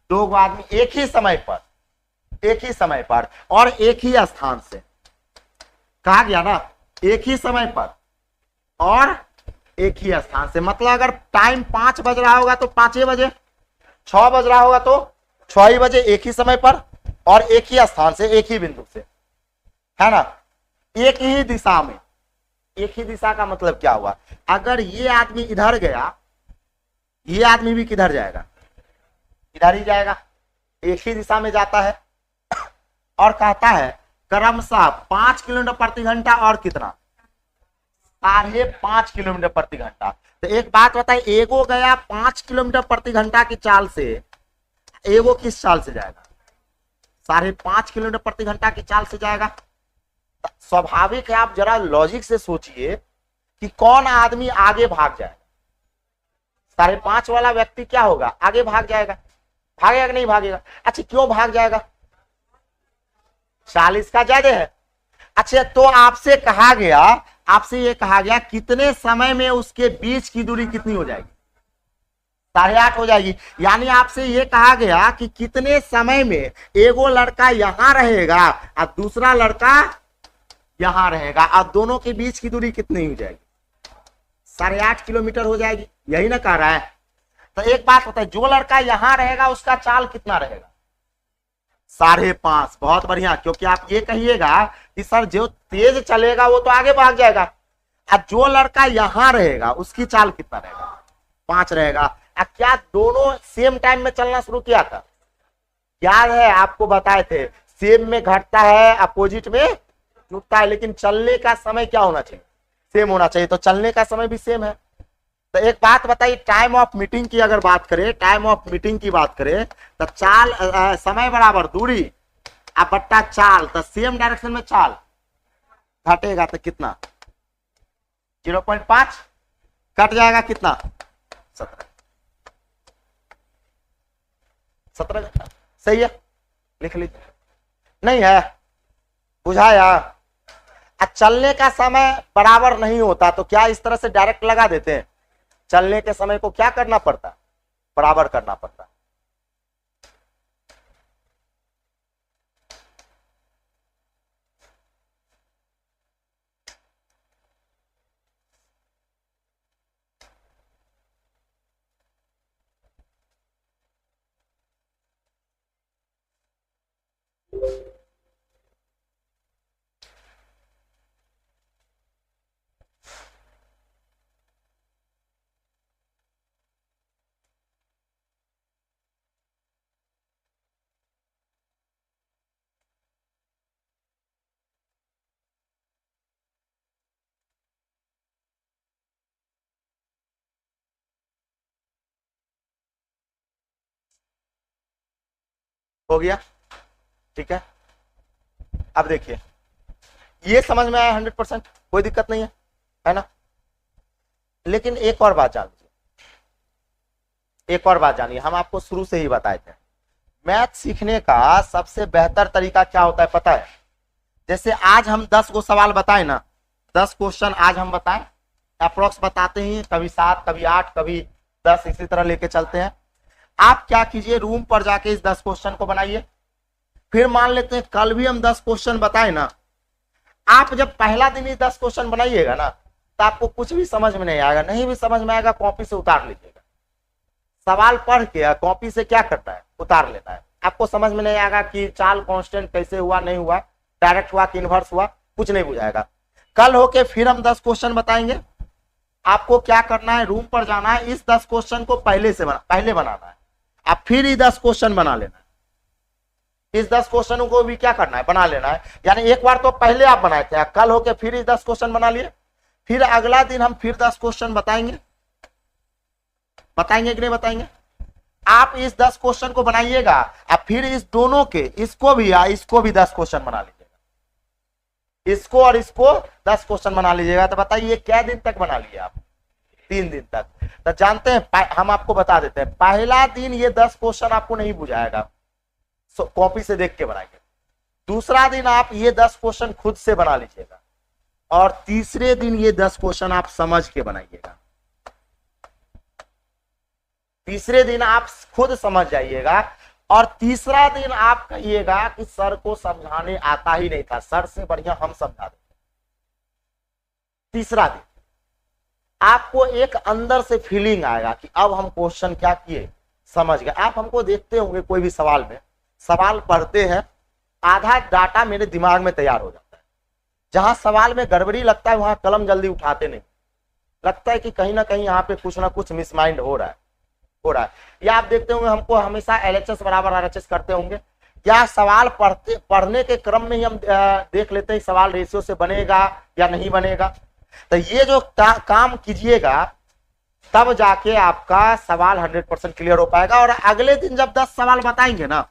2 आदमी एक ही समय पर और एक ही स्थान से, कहा गया ना एक ही समय पर और एक ही स्थान से। मतलब अगर टाइम 5 बज रहा होगा तो 5 बजे, 6 बज रहा होगा तो 6 ही बजे एक ही समय पर और एक ही स्थान से, एक ही बिंदु से, है ना, एक ही दिशा में। एक ही दिशा का मतलब क्या हुआ, अगर ये आदमी इधर गया, ये आदमी भी किधर जाएगा, इधर ही जाएगा, एक ही दिशा में जाता है। और कहता है क्रमशः 5 किलोमीटर प्रति घंटा और कितना, 5.5 किलोमीटर प्रति घंटा। तो एक बात बताइए, एगो गया 5 किलोमीटर प्रति घंटा की चाल से, एगो किस चाल से जाएगा, 5.5 किलोमीटर प्रति घंटा की चाल से जाएगा। स्वाभाविक है, आप जरा लॉजिक से सोचिए कि कौन आदमी आगे भाग जाएगा, 5.5 वाला व्यक्ति क्या होगा, आगे भाग जाएगा, भागेगा कि नहीं भागेगा। अच्छा क्यों भाग जाएगा, 40 का ज्यादा है। अच्छा तो आपसे कहा गया, आपसे ये कहा गया कितने समय में उसके बीच की दूरी कितनी हो जाएगी, 8.5 हो जाएगी। यानी आपसे ये कहा गया कि कितने समय में एगो लड़का यहां रहेगा और दूसरा लड़का यहां रहेगा, और दोनों के बीच की दूरी कितनी हो जाएगी, 8.5 किलोमीटर हो जाएगी। यही ना कह रहा है। तो एक बात होता है, जो लड़का यहां रहेगा उसका चाल कितना रहेगा, 5.5। बहुत बढ़िया, क्योंकि आप ये कहिएगा कि सर जो तेज चलेगा वो तो आगे भाग जाएगा, और जो लड़का यहां रहेगा उसकी चाल कितना रहेगा, 5 रहेगा। अब क्या दोनों सेम टाइम में चलना शुरू किया था, याद है आपको बताए थे, सेम में घटता है, अपोजिट में जुटता है, लेकिन चलने का समय क्या होना चाहिए, सेम होना चाहिए। तो चलने का समय भी सेम है। तो एक बात बताइए, टाइम ऑफ मीटिंग की अगर बात करें, टाइम ऑफ मीटिंग की बात करें, तो चाल समय बराबर दूरी अब बट्टा चाल, तो सेम डायरेक्शन में चाल घटेगा तो कितना, 0.5 कट जाएगा, कितना 17 सही है, लिख लीजिए। नहीं है, बुझाया। चलने का समय बराबर नहीं होता तो क्या इस तरह से डायरेक्ट लगा देते हैं, चलने के समय को क्या करना पड़ता, बराबर करना पड़ता। हो गया, ठीक है। अब देखिए, ये समझ में आया 100%, कोई दिक्कत नहीं है ना। लेकिन एक और बात जान लीजिए, एक और बात जानिए, हम आपको शुरू से ही बताए थे, मैथ सीखने का सबसे बेहतर तरीका क्या होता है पता है। जैसे आज हम 10 को सवाल बताए ना, 10 क्वेश्चन आज हम बताएं, अप्रोक्स बताते ही, कभी 7 कभी 8 कभी 10, इसी तरह लेके चलते हैं। आप क्या कीजिए, रूम पर जाके इस 10 क्वेश्चन को बनाइए। फिर मान लेते हैं कल भी हम 10 क्वेश्चन बताए ना, आप जब पहला दिन ही 10 क्वेश्चन बनाइएगा ना, तो आपको कुछ भी समझ में नहीं आएगा, नहीं भी समझ में आएगा कॉपी से उतार लीजिएगा। सवाल पढ़ के कॉपी से क्या करता है, उतार लेता है। आपको समझ में नहीं आएगा कि चाल कांस्टेंट कैसे हुआ, नहीं हुआ, डायरेक्ट हुआ कि इनवर्स हुआ, कुछ नहीं बुझाएगा। कल होके फिर हम 10 क्वेश्चन बताएंगे। आपको क्या करना है, रूम पर जाना है, इस 10 क्वेश्चन को पहले बनाना है, आप फिर ही 10 क्वेश्चन बना लेना है। इस 10 क्वेश्चनों को भी क्या करना है, बना लेना है। यानी एक बार तो पहले आप बनाए थे, कल होके फिर इस 10 क्वेश्चन बना लिए, फिर अगला दिन हम फिर 10 क्वेश्चन बताएंगे कि नहीं बताएंगे। आप इस 10 क्वेश्चन को बनाइएगा, आप फिर इस दोनों के, इसको भी 10 क्वेश्चन बना लीजिएगा, इसको और इसको 10 क्वेश्चन बना लीजिएगा। तो बताइए क्या दिन तक बना लिए आप, 3 दिन तक। तो जानते हैं, हम आपको बता देते हैं, पहला दिन ये 10 क्वेश्चन आपको नहीं बुझाएगा, कॉपी से देख के बनाएंगे। दूसरा दिन आप ये 10 क्वेश्चन खुद से बना लीजिएगा, और तीसरे दिन ये 10 क्वेश्चन आप समझ के बनाइएगा। तीसरे दिन आप खुद समझ जाइएगा, और तीसरा दिन आप कहिएगा कि सर को समझाने आता ही नहीं था, सर से बढ़िया हम समझा देते। तीसरा दिन आपको एक अंदर से फीलिंग आएगा कि अब हम क्वेश्चन क्या किए, समझ गए। आप हमको देखते होंगे कोई भी सवाल में, सवाल पढ़ते हैं, आधा डाटा मेरे दिमाग में तैयार हो जाता है, जहां सवाल में गड़बड़ी लगता है वहां कलम जल्दी उठाते नहीं, लगता है कि कहीं ना कहीं यहाँ पे कुछ ना कुछ मिसमाइंड हो रहा है। या आप देखते होंगे हमको हमेशा LHS बराबर RHS करते होंगे, या सवाल पढ़ने के क्रम में ही हम देख लेते हैं सवाल रेशियो से बनेगा या नहीं बनेगा। तो ये जो काम कीजिएगा तब जाके आपका सवाल 100% क्लियर हो पाएगा। और अगले दिन जब 10 सवाल बताएंगे ना,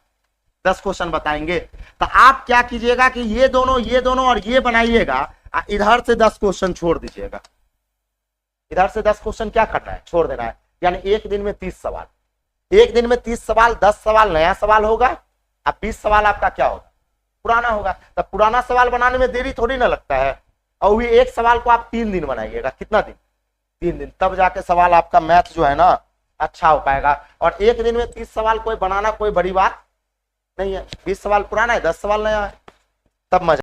10 क्वेश्चन बताएंगे, तो आप क्या कीजिएगा कि ये दोनों और ये बनाइएगा, इधर से 10 क्वेश्चन छोड़ दीजिएगा। इधर से 10 क्वेश्चन क्या करना है, छोड़ देना है। यानी एक दिन में 30 सवाल, एक दिन में 30 सवाल, 10 सवाल नया सवाल होगा, अब 20 सवाल आपका क्या होगा, पुराना होगा। तब पुराना सवाल बनाने में देरी थोड़ी ना लगता है। और वही एक सवाल को आप 3 दिन बनाइएगा, कितना दिन, 3 दिन, तब जाके सवाल आपका मैथ जो है ना अच्छा हो पाएगा। और एक दिन में 30 सवाल कोई बनाना कोई बड़ी बात नहीं है। 20 सवाल पुराना है, 10 सवाल नया है, तब मजा